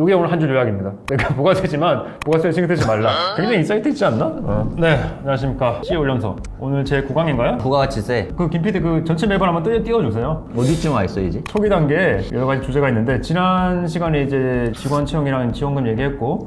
이게 오늘 한 줄 요약입니다. 내가 부가세지만 부가세 신경 쓰지 말라. 굉장히 인사이트 있지 않나? 네, 안녕하십니까. CEO 훈련소. 오늘 제 9강인가요? 부가가치세 김 PD 그 전체 맵을 한번 띄워주세요. 어디쯤 와 있어 이제? 초기 단계 여러 가지 주제가 있는데 지난 시간에 이제 직원 채용이랑 지원금 얘기했고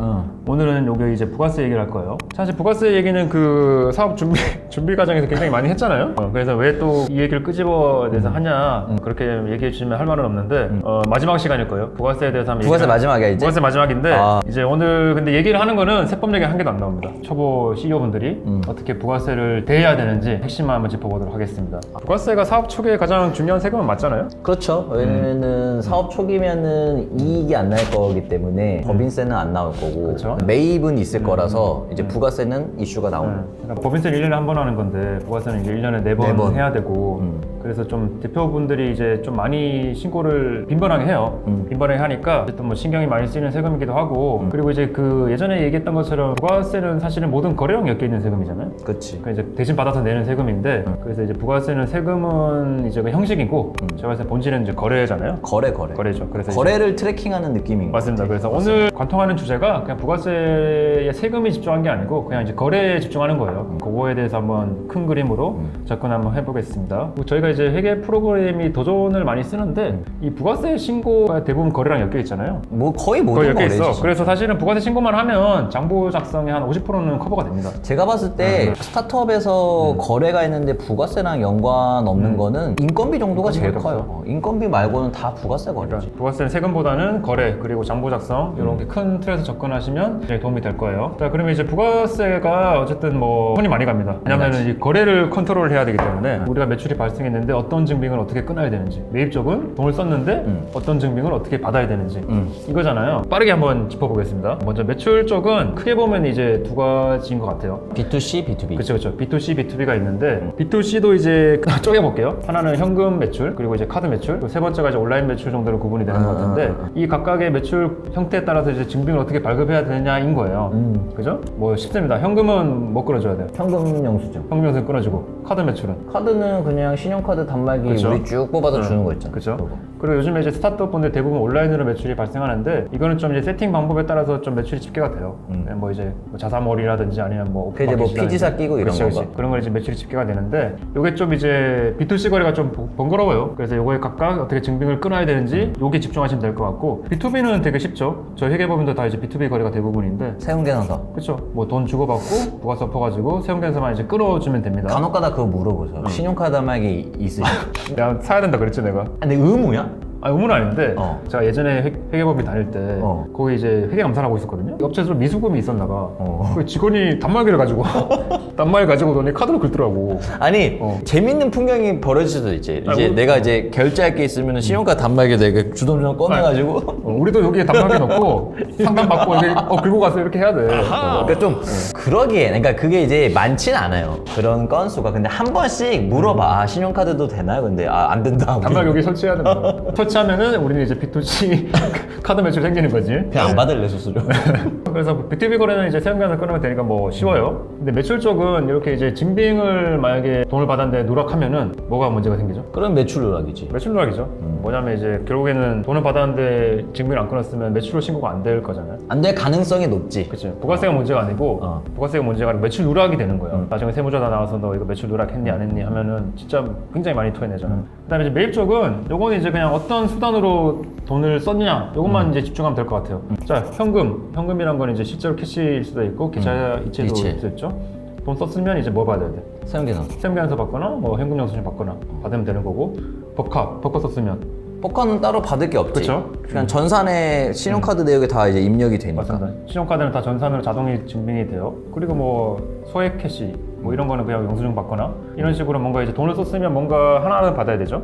오늘은 요게 이제 부가세 얘기를 할 거예요. 사실 부가세 얘기는 그 사업 준비 과정에서 굉장히 많이 했잖아요. 그래서 왜 또 이 얘기를 끄집어내서 하냐 그렇게 얘기해 주시면 할 말은 없는데 마지막 시간일 거예요. 부가세에 대해서 한번 부가세 마지막이야 이제? 부가세 마지막인데 이제 오늘 근데 얘기를 하는 거는 세법 얘기 한 개도 안 나옵니다. 초보 CEO 분들이 어떻게 부가세를 대해야 되는지 핵심만 한번 짚어보도록 하겠습니다. 부가세가 사업 초기에 가장 중요한 세금은 맞잖아요. 그렇죠. 왜냐면은 사업 초기면은 이익이 안 날 거기 때문에 법인세는 안 나올 거고 그쵸. 매입은 있을 거라서 이제 부가세는 이슈가 나오는 그러니까 법인세는 1년에 한 번 하는 건데 부가세는 이제 1년에 4번 해야 되고 그래서 좀 대표분들이 이제 좀 많이 신고를 빈번하게 해요. 빈번하게 하니까 어쨌든 뭐 신경이 많이 쓰이는 세금이기도 하고 그리고 이제 그 예전에 얘기했던 것처럼 부가세는 사실은 모든 거래랑 엮여 있는 세금이잖아요. 그렇지. 그러니까 이제 대신 받아서 내는 세금인데 그래서 이제 부가세는 세금은 이제 그 형식이고 제가 봤을 때 본질은 이제 거래잖아요. 거래죠. 그래서 거래를 트래킹하는 느낌인 거 맞습니다. 그래서 오늘 관통하는 주제가 그냥 부가세에 세금이 집중한 게 아니고 그냥 이제 거래에 집중하는 거예요. 그거에 대해서 한번 큰 그림으로 접근 한번 해보겠습니다. 저희가 이제 회계 프로그램이 도전을 많이 쓰는데 이 부가세 신고가 대부분 거래랑 엮여 있잖아요. 뭐 거의 모든 엮여 거래지. 있어. 그래서 사실은 부가세 신고만 하면 장부 작성의 한 50%는 커버가 됩니다. 제가 봤을 때 스타트업에서 거래가 있는데 부가세랑 연관 없는 거는 인건비 정도가 제일 커요. 인건비 말고는 다 부가세 거래지. 그러니까 부가세는 세금보다는 거래 그리고 장부 작성 이렇게 큰 틀에서 접근하시면 굉장히 도움이 될 거예요. 자, 그러면 이제 부가세가 어쨌든 뭐 손이 많이 갑니다. 왜냐하면 이 거래를 컨트롤 해야 되기 때문에 우리가 매출이 발생했는데 어떤 증빙을 어떻게 끊어야 되는지 매입 쪽은 돈을 썼는데 어떤 증빙을 어떻게 받아야 되는지 이거잖아요. 빠르게 한번 짚어보겠습니다. 먼저 매출 쪽은 크게 보면 이제 두 가지인 것 같아요. B2C, B2B. 그렇죠. B2C, B2B가 있는데 B2C도 이제 쪼개볼게요. 하나는 현금 매출, 그리고 이제 카드 매출, 그리고 세 번째가 이제 온라인 매출 정도로 구분이 되는 것 같은데 이 각각의 매출 형태에 따라서 이제 증빙을 어떻게 발급해야 되냐인 거예요. 그죠? 뭐 쉽습니다. 현금은 뭐 끌어줘야 돼요? 현금 영수증. 현금 영수증 끌어주고 카드 매출은? 카드는 그냥 신용카드 단말기 그쵸? 우리 쭉 뽑아서 주는 거 있잖아. 그렇죠. 그리고 요즘에 이제 스타트업 분들 대부분 온라인으로 매출이 발생하는데 이거는 좀 이제 세팅 방법에 따라서 좀 매출이 집계가 돼요. 뭐 이제 뭐 자사몰이라든지 아니면 뭐 그 이제 뭐 피지사 끼고 이런 그치. 건가? 그런 거 이제 매출이 집계가 되는데 요게 좀 이제 B2C 거래가 좀 번거로워요. 그래서 요거에 각각 어떻게 증빙을 끊어야 되는지 요게 집중하시면 될 것 같고 B2B는 되게 쉽죠. 저희 회계법인도 다 이제 B2B 거래가 대부분인데 세운계산서. 그렇죠. 뭐 돈 주고받고 부가세 엎어가지고 세금계산서만 이제 끊어주면 됩니다. 간혹가다 그거 물어보죠. 신용카드 단말기 있으시죠? 내가 사야 된다 그랬지 내가. 근데 의무야? 아니 의무는 아닌데 어. 제가 예전에 회계법인 다닐 때 거기 이제 회계감사를 하고 있었거든요. 업체에서 미수금이 있었나 봐. 그 직원이 단말기를 가지고 단말 가지고 오더니 카드로 긁더라고. 아니 재밌는 풍경이 벌어질 수도 있지. 이제 내가 이제 결제할 게 있으면 신용카드 단말기 내가 주섬주섬 꺼내가지고 우리도 여기에 단말기 넣고 상담 받고 이렇게 긁고 가서 이렇게 해야 돼. 그러니까 좀 그러기에 그러니까 그게 이제 많지는 않아요. 그런 건수가. 근데 한 번씩 물어봐. 아, 신용카드도 되나요? 근데 안 된다. 단말 여기 설치해야 된다. 설치하면은 우리는 이제 B2C 카드 매출 생기는 거지. 그냥 안 받을래 수수료. 그래서 B2B 거래는 이제 세금계산 끊으면 되니까 뭐 쉬워요. 근데 매출 쪽은 이렇게 이제 증빙을 만약에 돈을 받았는데 누락하면은 뭐가 문제가 생기죠? 그럼 매출 누락이지. 매출 누락이죠. 뭐냐면 이제 결국에는 돈을 받았는데 증빙을 안 끊었으면 매출로 신고가 안 될 거잖아요. 안 될 가능성이 높지. 그치. 부가세가 문제가 아니고 부가세가 문제가 아니고 매출 누락이 되는 거예요. 나중에 세무조사 나와서 너 이거 매출 누락했니 안 했니 하면은 진짜 굉장히 많이 토해내잖아요. 그다음에 이제 매입 쪽은 요거는 이제 그냥 어떤 수단으로 돈을 썼냐 요것만 이제 집중하면 될 것 같아요. 자, 현금이란 건 이제 실제로 캐시일 수도 있고 계좌 이체도 이체. 있을 수 있죠. 돈 썼으면 이제 뭐 받아야 돼? 세운계산. 세금계산서 받거나 뭐 현금 영수증 받거나 받으면 되는 거고 법카 썼으면 포카는 따로 받을 게 없지. 그쵸? 그냥 전산에 신용카드 내역에 다 이제 입력이 되니까. 맞습니다. 신용카드는 다 전산으로 자동이 증빙이 돼요. 그리고 뭐 소액 캐시 뭐 이런 거는 그냥 영수증 받거나 이런 식으로 뭔가 이제 돈을 썼으면 뭔가 하나는 받아야 되죠.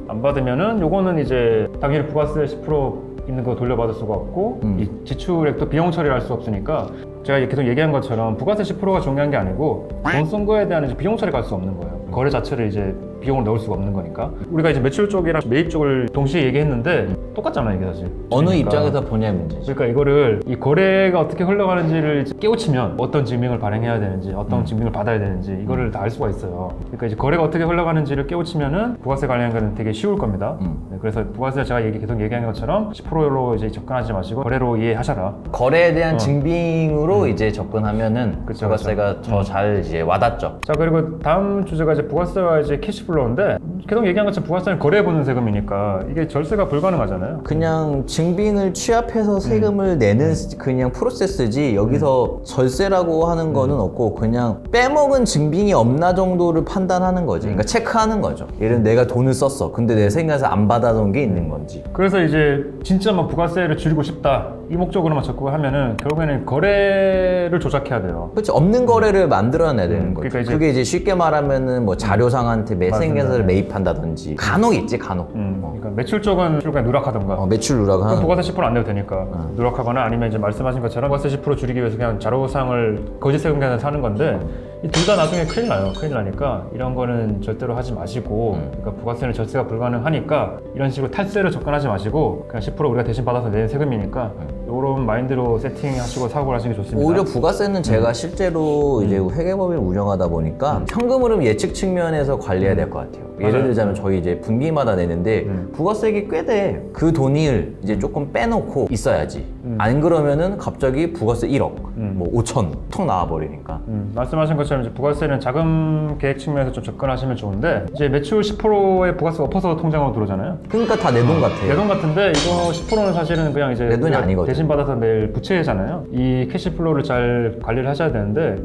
안 받으면은 요거는 이제 당일 부가세 10% 있는 거 돌려받을 수가 없고 이 지출액도 비용 처리를 할 수 없으니까 제가 계속 얘기한 것처럼 부가세 10%가 중요한 게 아니고 돈 쓴 거에 대한 이제 비용 처리가 할 수 없는 거예요. 거래 자체를 이제 비용을 넣을 수가 없는 거니까. 우리가 이제 매출 쪽이랑 매입 쪽을 동시에 얘기했는데 똑같잖아요, 이게 사실. 어느 그러니까. 입장에서 보냐의 문제지. 그러니까 이거를 이 거래가 어떻게 흘러가는지를 이제 깨우치면 어떤 증빙을 발행해야 되는지 어떤 증빙을 받아야 되는지 이거를 다 알 수가 있어요. 그러니까 이제 거래가 어떻게 흘러가는지를 깨우치면은 부가세 관련 거는 되게 쉬울 겁니다. 네, 그래서 부가세 제가 계속 얘기한 것처럼 10%로 이제 접근하지 마시고 거래로 이해하셔라. 거래에 대한 증빙으로 이제 접근하면은 그쵸, 부가세가 더 잘 이제 와닿죠. 자, 그리고 다음 주제가 이제 부가세와 이제 캐시플로우인데 계속 얘기한 것처럼 부가세는 거래해 보는 세금이니까 이게 절세가 불가능하잖아요. 그냥 증빙을 취합해서 세금을 내는 그냥 프로세스지 여기서 절세라고 하는 거는 없고 그냥 빼먹은 증빙이 없나 정도를 판단하는 거지. 그러니까 체크하는 거죠. 예를 들어 내가 돈을 썼어. 근데 내 생각에서 안 받아놓은 게 있는 건지. 그래서 이제 진짜 막 부가세를 줄이고 싶다 이 목적으로만 접근을 하면은 결국에는 거래를 조작해야 돼요. 그렇지. 없는 거래를 만들어내야 되는 거죠. 그러니까 이제- 그게 이제 쉽게 말하면은 뭐 자료상한테 매생계서를 매입한다든지 간혹 있지 간혹. 그러니까 매출 쪽은 그냥 누락하던가. 매출 누락 그럼 하는 부가세 10%안 내도 되니까 누락하거나 아니면 이제 말씀하신 것처럼 부가세 10% 줄이기 위해서 그냥 자료상을 거짓 세금 계산을 사는 건데 이 둘 다 나중에 큰일 나요. 큰일 나니까 이런 거는 절대로 하지 마시고 그러니까 부가세는 절세가 불가능하니까 이런 식으로 탈세로 접근하지 마시고 그냥 10% 우리가 대신 받아서 내는 세금이니까 이런 마인드로 세팅하시고 사고를 하시는 게 좋습니다. 오히려 부가세는 제가 실제로 이제 회계법인을 운영하다 보니까 현금 흐름 예측 측면에서 관리해야 될 것 같아요. 예를 맞아요. 들자면 저희 이제 분기마다 내는데 부가세액이 꽤 돼. 그 돈을 이제 조금 빼놓고 있어야지. 안 그러면은 갑자기 부가세 1억, 뭐 5천 턱 나와버리니까. 말씀하신 것처럼 이제 부가세는 자금 계획 측면에서 좀 접근하시면 좋은데 이제 매출 10%의 부가세가 엎어서 통장으로 들어오잖아요. 그러니까 다 내 돈 같아. 내 돈 같은데 이거 10%는 사실은 그냥 이제 내 돈이 우리가 아니거든. 대신 받아서 낼 부채잖아요. 이 캐시플로우를 잘 관리를 하셔야 되는데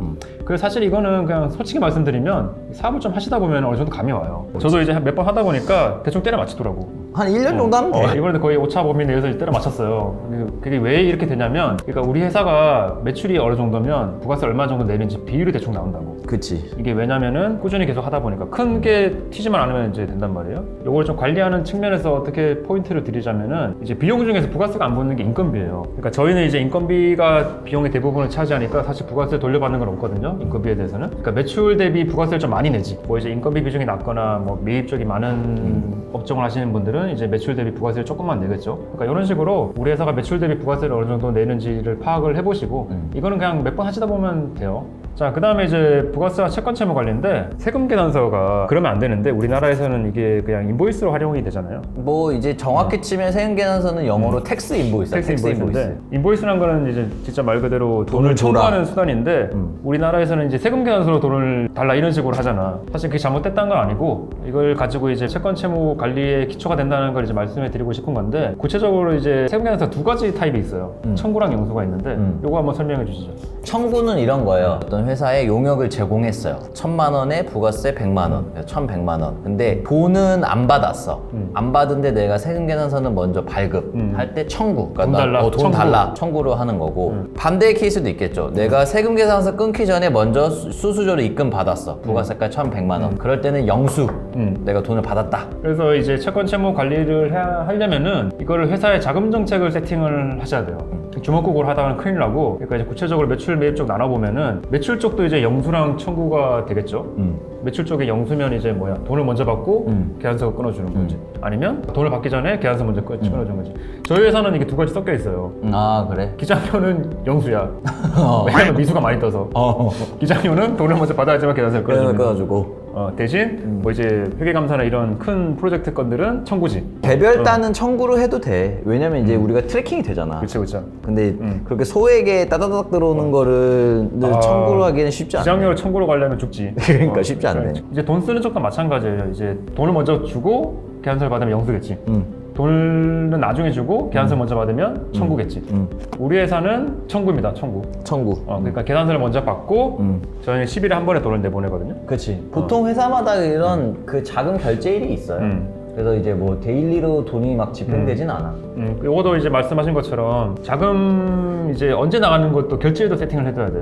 그래서 사실 이거는 그냥 솔직히 말씀드리면 사업을 좀 하시다 보면 어느 정도 감이 와요. 저도 이제 몇 번 하다 보니까 대충 때려 맞추더라고. 한 1년 정도 하면 돼. 이번에도 거의 오차 범위 내에서 때려 맞췄어요. 그게 왜 이렇게 되냐면 그러니까 우리 회사가 매출이 어느 정도면 부가세 얼마 정도 내는지 비율이 대충 나온다고. 그치. 이게 왜냐면은 꾸준히 계속 하다 보니까 큰 게 튀지만 않으면 이제 된단 말이에요. 요걸 좀 관리하는 측면에서 어떻게 포인트를 드리자면은 이제 비용 중에서 부가세가 안 붙는 게 인건비예요. 그러니까 저희는 이제 인건비가 비용의 대부분을 차지하니까 사실 부가세 돌려받는 건 없거든요. 인건비에 대해서는. 그러니까 매출 대비 부가세를 좀 많이 내지. 뭐 이제 인건비 비중이 낮거나 뭐 매입 쪽이 많은 업종을 하시는 분들은 이제 매출 대비 부가세를 조금만 내겠죠. 그러니까 이런 식으로 우리 회사가 매출 대비 부가세를 어느 정도 내는지를 파악을 해보시고 이거는 그냥 몇 번 하시다 보면 돼요. 자, 그 다음에 이제 부가세와 채권 채무 관리인데 세금 계산서가 그러면 안 되는데 우리나라에서는 이게 그냥 인보이스로 활용이 되잖아요. 뭐 이제 정확히 치면 세금계산서는 영어로 텍스 인보이스야. 텍스 인보이스인데 인보이스란 거는 이제 진짜 말 그대로 돈을 줘라. 청구하는 수단인데 우리나라에서는 이제 세금 계산서로 돈을 달라 이런 식으로 하잖아. 사실 그게 잘못됐다는 건 아니고 이걸 가지고 이제 채권 채무 관리의 기초가 된다는 걸 이제 말씀해 드리고 싶은 건데 구체적으로 이제 세금 계산서 두 가지 타입이 있어요. 청구랑 영수가 있는데 요거 한번 설명해 주시죠. 청구는 이런 거예요. 어떤 회사에 용역을 제공했어요. 1,000만 원에 부가세 100만 원, 1,100만 원. 근데 돈은 안 받았어. 안 받은데 내가 세금계산서는 먼저 발급할 때 청구. 그러니까 돈 달라. 돈 청구. 달라. 청구를 하는 거고. 반대의 케이스도 있겠죠. 내가 세금계산서 끊기 전에 먼저 수수료로 입금 받았어. 부가세까지 1,100만 원. 그럴 때는 영수. 내가 돈을 받았다. 그래서 이제 채권 채무 관리를 하려면은 이거를 회사의 자금 정책을 세팅을 하셔야 돼요. 주먹구구를 하다가는 큰일 나고, 그러니까 이제 구체적으로 매출 매입 쪽 나눠보면은 매출 쪽도 이제 영수랑 청구가 되겠죠. 매출 쪽에 영수면 이제 뭐야 돈을 먼저 받고 계산서가 끊어주는 거지. 아니면 돈을 받기 전에 계산서 먼저 끊어주는 거지. 저희 회사는 이게 두 가지 섞여 있어요. 아 그래? 기장료는 영수야. 왜냐면 미수가 많이 떠서. 기장료는 돈을 먼저 받아야지만 계산서를 끊어주는 거야. 끊어주고. 대신 뭐 이제 회계감사나 이런 큰 프로젝트 건들은 청구지. 개별단은 청구를 해도 돼. 왜냐면 이제 우리가 트래킹이 되잖아. 그렇죠, 그렇죠. 근데 그렇게 소액에 따다닥 들어오는 거를 청구를 하기는 쉽지 않아. 기장료를 청구로 가려면 죽지. 그러니까 쉽지 않네. 이제 돈 쓰는 쪽도 마찬가지예요. 이제 돈을 먼저 주고 계산서를 받으면 영수겠지. 돈은 나중에 주고 계산서 먼저 받으면 청구겠지. 우리 회사는 청구입니다. 청구. 청구. 그러니까 계산서를 먼저 받고 저희는 10일에 한 번에 돈을 내보내거든요. 그렇지. 보통 회사마다 이런 그 작은 결제일이 있어요. 그래서 이제 뭐 데일리로 돈이 막 집행되진 않아. 이것도 이제 말씀하신 것처럼 자금 이제 언제 나가는 것도 결제일도 세팅을 해둬야 돼.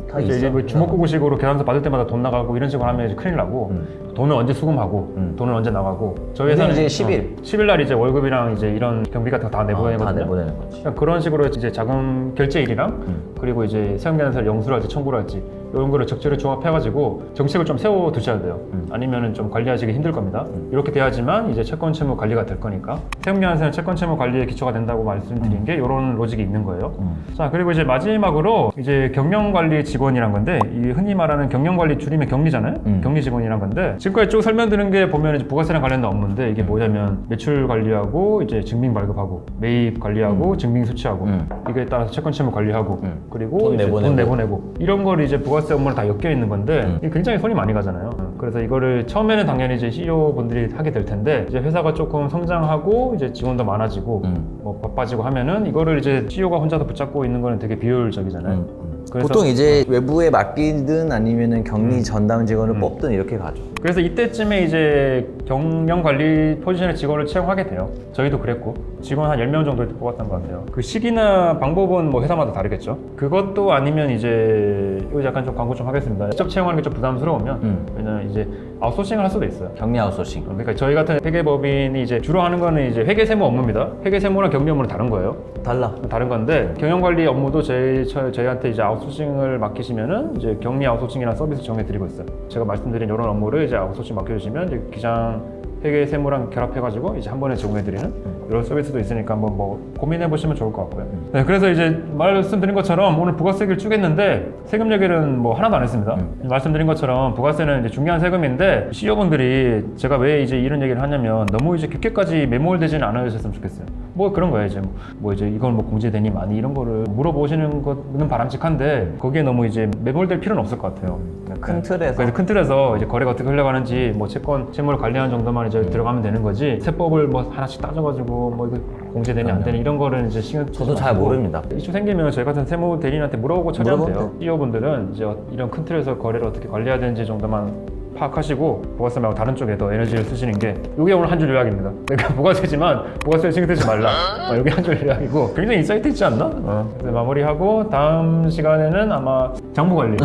다 이제 있어. 뭐 주먹구구식으로 계산서 받을 때마다 돈 나가고 이런 식으로 하면 이제 큰일 나고 돈을 언제 수금하고 돈을 언제 나가고 저희 회사는 이제 10일. 10일 날 이제 월급이랑 이제 이런 경비 같은 거 다 내보내거든요. 다 내보내는 거지. 그러니까 그런 식으로 이제 자금 결제일이랑 그리고 이제 세금계산서를 영수를 할지 청구를 할지 이런 거를 적절히 종합해가지고 정책을 좀 세워 두셔야 돼요. 아니면은 좀 관리하시기 힘들 겁니다. 이렇게 돼야지만 이제 채권 채무 관리가 될 거니까. 세무기관에서는 채권 채무 관리에 기초가 된다고 말씀드린 게 이런 로직이 있는 거예요. 자, 그리고 이제 마지막으로 이제 경영관리 직원이란 건데, 이 흔히 말하는 경영관리 줄이면 경리잖아요. 경리 직원이란 건데, 지금까지 쭉 설명드린 게 보면 이제 부가세랑 관련된 업무인데, 이게 뭐냐면 매출 관리하고 이제 증빙 발급하고 매입 관리하고 증빙 수취하고 이거에 따라서 채권 채무 관리하고 그리고 돈 이제 내보내고. 돈 내보내고 이런 걸 이제 부가세 업무랑 다 엮여 있는 건데 이게 굉장히 손이 많이 가잖아요. 그래서 이거를 처음에는 당연히 이제 CEO 분들이 하게 될 텐데, 이제 회사가 조금 성장하고 이제 직원도 많아지고 뭐 바빠지고 하면은 이거를 이제 CEO가 혼자서 붙잡고 있는 거는 되게 비효율적이잖아요. 그래서 보통 이제 외부에 맡기든 아니면은 격리 전담 직원을 뽑든 이렇게 가죠. 그래서 이때쯤에 이제 경영관리 포지션의 직원을 채용하게 돼요. 저희도 그랬고 직원 한 10명 정도 뽑았던 것 같아요. 그 시기나 방법은 뭐 회사마다 다르겠죠. 그것도 아니면 이제 이거 약간 좀 광고 좀 하겠습니다. 직접 채용하는 게 좀 부담스러우면 왜냐면 이제 아웃소싱을 할 수도 있어요. 격리 아웃소싱. 그러니까 저희 같은 회계법인이 이제 주로 하는 거는 이제 회계세무 업무입니다. 회계세무랑 격리 업무는 다른 거예요. 다른 건데 경영관리 업무도 저희한테 이제 아웃소싱을 맡기시면은 이제 격리 아웃소싱이라는 서비스 정해드리고 있어요. 제가 말씀드린 이런 업무를 이제 아웃소싱 맡겨주시면 이제 기장 회계 세무랑 결합해가지고 이제 한 번에 제공해드리는 이런 서비스도 있으니까 한번 뭐 고민해보시면 좋을 것 같고요. 네, 그래서 이제 말씀드린 것처럼 오늘 부가세를 쭉 했는데 세금 얘기는 뭐 하나도 안 했습니다. 말씀드린 것처럼 부가세는 이제 중요한 세금인데 CEO분들이 제가 왜 이제 이런 얘기를 하냐면 너무 이제 깊게까지 매몰되지는 않으셨으면 좋겠어요. 뭐 그런 거예요. 이제 뭐 이제 이건 뭐 공제되니 많이 이런 거를 물어보시는 것은 바람직한데 거기에 너무 이제 매몰될 필요는 없을 것 같아요. 큰 틀에서. 그래서 큰 틀에서 이제 거래가 어떻게 흘러가는지 뭐 채권 채무를 관리하는 정도만 이제 들어가면 되는 거지 세법을 뭐 하나씩 따져가지고 뭐 이거 공제되니 안 되니 이런 거를 이제 신경 쓰지 저도 잘 마시고 모릅니다. 이슈 생기면 저희 같은 세무 대리인한테 물어보고 처리하면 돼요. 물어보면 CEO분들은 이제 이런 큰 틀에서 거래를 어떻게 관리해야 되는지 정도만 파악하시고 부가세 말고 다른 쪽에 더 에너지를 쓰시는 게 이게 오늘 한 줄 요약입니다. 그러니까 부가세지만 부가세에 신경 쓰지 말라. 여기 한 줄 요약이고 굉장히 인사이트 있지 않나? 그래서 마무리하고 다음 시간에는 아마 장부 관리.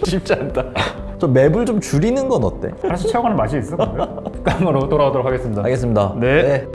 쉽지 않다. 저 맵을 좀 줄이는 건 어때? 하나씩 채워가는 맛이 있어. 다음으로 돌아오도록 하겠습니다. 알겠습니다. 네.